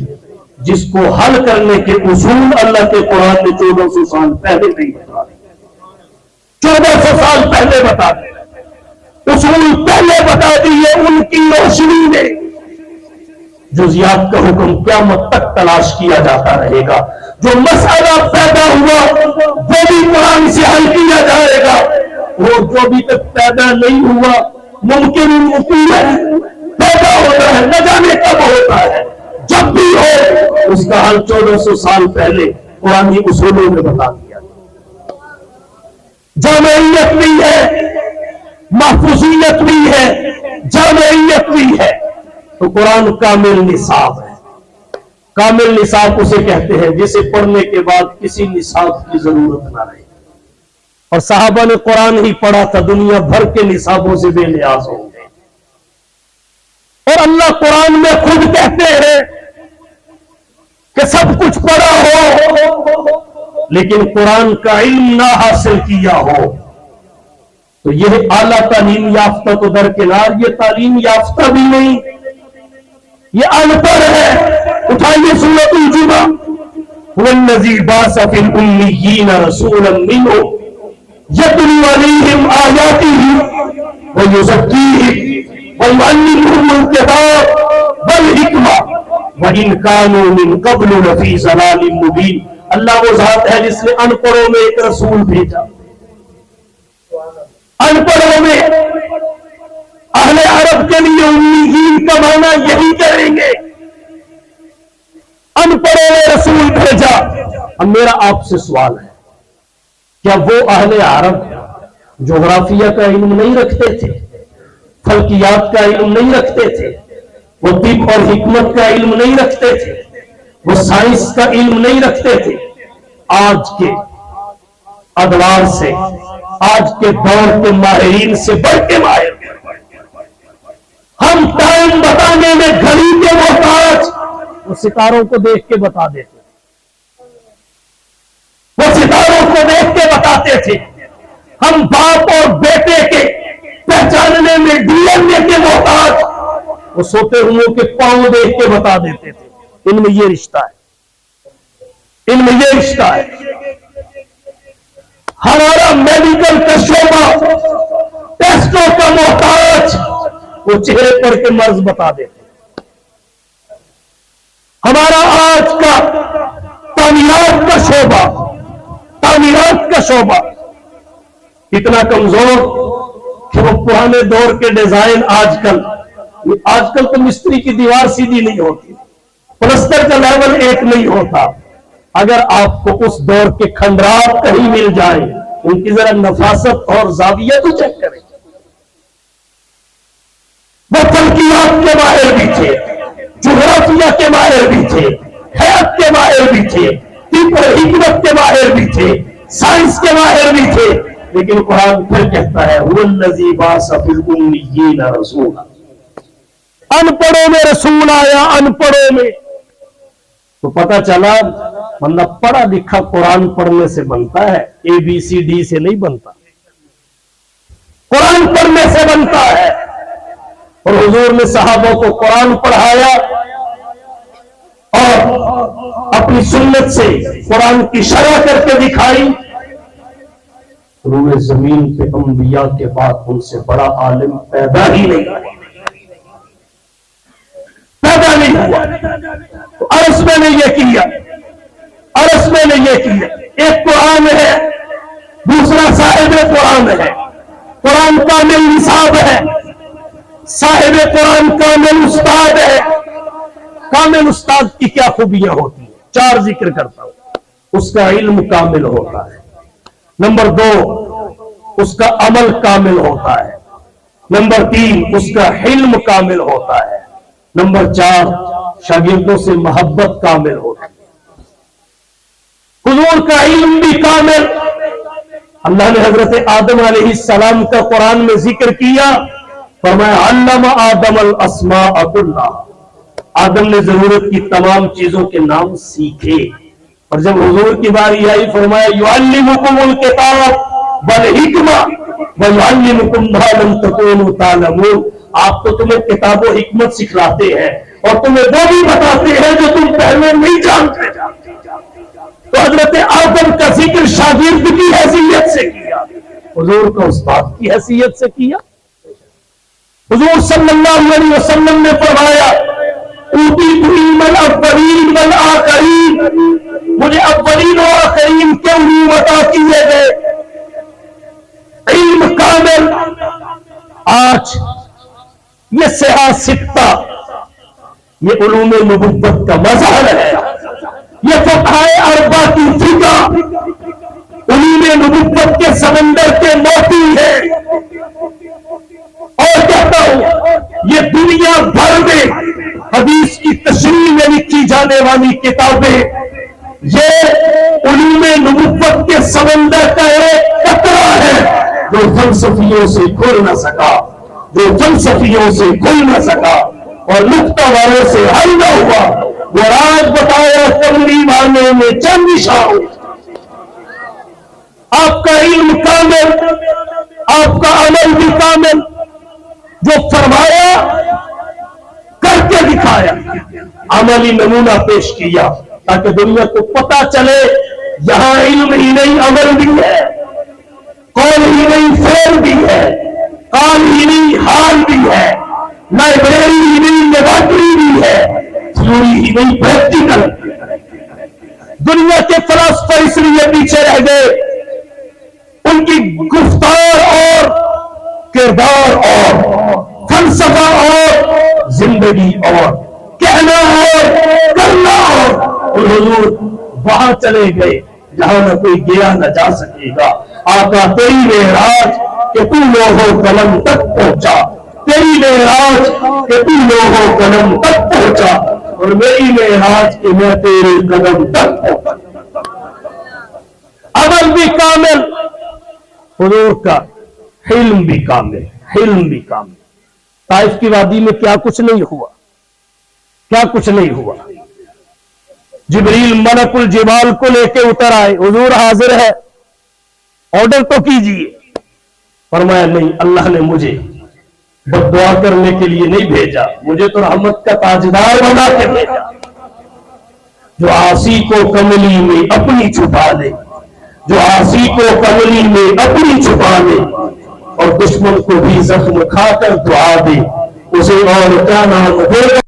Speaker 2: جس کو حل کرنے کے اصول اللہ کے قرآن نے 1400 سال پہلے نہیں بتا دیے، 1400 سال پہلے بتا دیے، اصول پہلے بتا دیے ان کی روشنی میں۔ جزیات کا حکم قیامت تک تلاش کیا جاتا رہے گا، جو مسئلہ پیدا ہوا وہ بھی قرآن سے حل کیا جائے گا، اور جو بھی تک پیدا نہیں ہوا ممکن وقوع ہے، پیدا ہوتا ہے، نہ جانے کب ہوتا ہے، جب بھی ہو اس کا حل 1400 سال پہلے قرآنی اصولوں میں بتا دیا۔ جامعیت بھی ہے، محفوظیت بھی ہے، جامعیت بھی ہے، تو قرآن کامل نصاب ہے۔ کامل نصاب اسے کہتے ہیں جسے پڑھنے کے بعد کسی نصاب کی ضرورت نہ رہے، اور صحابہ نے قرآن ہی پڑھا تھا، دنیا بھر کے نصابوں سے بے نیاز ہوں گے۔ اور اللہ قرآن میں خود کہتے ہیں کہ سب کچھ پڑھا ہو لیکن قرآن کا علم نہ حاصل کیا ہو تو یہ اعلیٰ تعلیم یافتہ تو درکنار، یہ تعلیم یافتہ بھی نہیں، یہ ان پڑھ ہے۔ اٹھائیے سورۃ الجمعہ، وَالَّذِي بَعَثَ فِي الْأُمِّيِّينَ رَسُولًا مِّنْهُمْ يَتْلُو عَلَيْهِمْ آيَاتِهِ وَيُزَكِّيهِمْ وَيُعَلِّمُهُمُ الْكِتَابَ وَالْحِكْمَةَ وَإِنْ كَانُوا مِنْ قَبْلُ لَفِي ضَلَالٍ مُبِينٍ۔ اللہ وہ ذات ہے جس نے ان پڑھوں میں ایک رسول بھیجا، ان پڑھوں میں۔ اہل عرب کے لیے امیین کا معنی یہی کریں گے، ان پڑھوں میں رسول بھیجا۔ اب میرا آپ سے سوال ہے، کیا وہ اہل عرب جغرافیہ کا علم نہیں رکھتے تھے، فلکیات کا علم نہیں رکھتے تھے، وہ طب اور حکمت کا علم نہیں رکھتے تھے، وہ سائنس کا علم نہیں رکھتے تھے؟ آج کے ادوار سے، آج کے دور کے ماہرین سے بڑھ کے ماہر ہم ٹائم بتانے میں گھڑی کے محتاج، وہ ستاروں کو دیکھ کے بتا دیتے، وہ ستاروں کو دیکھ کے بتاتے تھے۔ ہم باپ اور بیٹے کے پہچاننے میں ڈی این اے کے محتاج، وہ سوتے ہوئے کے پاؤں دیکھ کے بتا دیتے تھے۔ ان میں یہ رشتہ ہے، ان میں یہ رشتہ ہے۔ ہمارا میڈیکل کا شعبہ ٹیسٹوں کا محتاج، وہ چہرے پر کے مرض بتا دیتے۔ ہمارا آج کا تعمیرات کا شعبہ، تعمیرات کا شعبہ اتنا کمزور کہ وہ پرانے دور کے ڈیزائن آج کل تو مستری کی دیوار سیدھی نہیں ہوتی، پلستر کا لیول ایک نہیں ہوتا۔ اگر آپ کو اس دور کے کھنڈرات کہیں مل جائیں، ان کی ذرا نفاست اور زاویہ تو چیک کریں۔ وہ فلکیات کے ماہر بھی تھے، جغرافیہ کے ماہر بھی تھے، حیات کے ماہر بھی تھے، طب اور حکمت کے ماہر بھی تھے، سائنس کے ماہر بھی تھے، لیکن قرآن پھر کہتا ہے وَالَّذِي بَعَثَ فِي الْأُمِّيِّينَ رَسُولًا، ان پڑھوں میں رسول آیا، ان پڑھوں میں۔ تو پتہ چلا بندہ پڑھا لکھا قرآن پڑھنے سے بنتا ہے، اے بی سی ڈی سے نہیں بنتا، قرآن پڑھنے سے بنتا ہے۔ اور حضور نے صحابہ کو قرآن پڑھایا اور اپنی سنت سے قرآن کی شرح کر کے دکھائی۔ روئے زمین پہ انبیاء کے بعد ان سے بڑا عالم پیدا ہی نہیں ہوا۔ تو عرص میں نے یہ کیا، عرص میں نے یہ کیا۔ ایک قرآن ہے، دوسرا صاحب قرآن ہے، قرآن کامل نصاب ہے، صاحب قرآن کامل استاد ہے. کامل استاد کی کیا خوبیاں ہوتی ہیں؟ 4 ذکر کرتا ہوں. اس کا علم کامل ہوتا ہے. نمبر 2 اس کا عمل کامل ہوتا ہے. نمبر 3 اس کا حلم کامل ہوتا ہے. نمبر 4 شاگردوں سے محبت کامل ہوتی ہے. حضور کا علم بھی کامل. اللہ نے حضرت آدم علیہ السلام کا قرآن میں ذکر کیا، فرمایا علم آدم الاسماء کلھا. آدم نے ضرورت کی تمام چیزوں کے نام سیکھے. اور جب حضور کی باری آئی فرمایا یعلمکم الکتاب والحکمہ ویعلمکم ما لم تکونوا تعلمون. آپ تو تمہیں کتاب و حکمت سکھلاتے ہیں اور تمہیں وہ بھی بتاتے ہیں جو تم پہلے نہیں جانتے. تو حضرت آدم کا ذکر شاگرد کی حیثیت سے کیا، حضور کا استاد کی حیثیت سے کیا. حضور صلی اللہ علیہ وسلم نے فرمایا اوتیت علم الاولین والآخرین، مجھے اولین و آخرین کے علوم عطا کیے گئے. علم کامل. آج یہ صحاح ستہ یہ علوم نبوت کا مظہر ہے. یہ فقہائے اربعہ کی فقہ علوم نبوت کے سمندر کے موتی ہے. اور کہتا ہوں یہ دنیا بھر میں حدیث کی تشریح میں لکھی جانے والی کتابیں یہ علوم نبوت کے سمندر کا ایک قطرہ ہے جو فلسفیوں سے کھل نہ سکا، جو فلسفیوں سے کھل نہ سکا اور نقطہ والوں سے حل نہ ہوا. وہ راج بتایا کملی مانے میں چند نشاؤ. آپ کا علم کامل، آپ کا عمل بھی کامل. جو فرمایا کر کے دکھایا، عملی نمونہ پیش کیا تاکہ دنیا کو پتا چلے یہاں علم ہی نہیں عمل بھی ہے، قول ہی نہیں فعل بھی ہے، قال ہی نہیں حال بھی ہے، لائبریری ہی نہیں لیبارٹری بھی ہے، تھیوری ہی نہیں پریکٹیکل. دنیا کے فلاسفہ اس لیے پیچھے رہ گئے، ان کی گفتار اور کردار اور فلسفہ اور زندگی اور کہنا اور کرنا اور حضور وہاں چلے گئے جہاں نہ کوئی گیا نہ جا سکے گا. آقا تیری معراج کہ تو لوح و قلم تک پہنچا، تیری معراج کہ تو لوح و قلم تک پہنچا اور میری معراج کہ میں تیرے قدم تک پہنچا. عمل بھی کامل، حضور کا حلم بھی کامل، حلم بھی کامل. طائف کی وادی میں کیا کچھ نہیں ہوا، کیا کچھ نہیں ہوا. جبریل ملک الجبال کو لے کے اتر آئے، حضور حاضر ہے آرڈر تو کیجئے. فرمایا نہیں، اللہ نے مجھے بد دعا کرنے کے لیے نہیں بھیجا، مجھے تو رحمت کا تاجدار بنا کے بھیجا. جو عاصی کو کملی میں اپنی چھپا لے، جو عاصی کو کملی میں اپنی چھپا لے اور دشمن کو بھی زخم کھا کر دعا دے، اسے اور کیا نام دے گا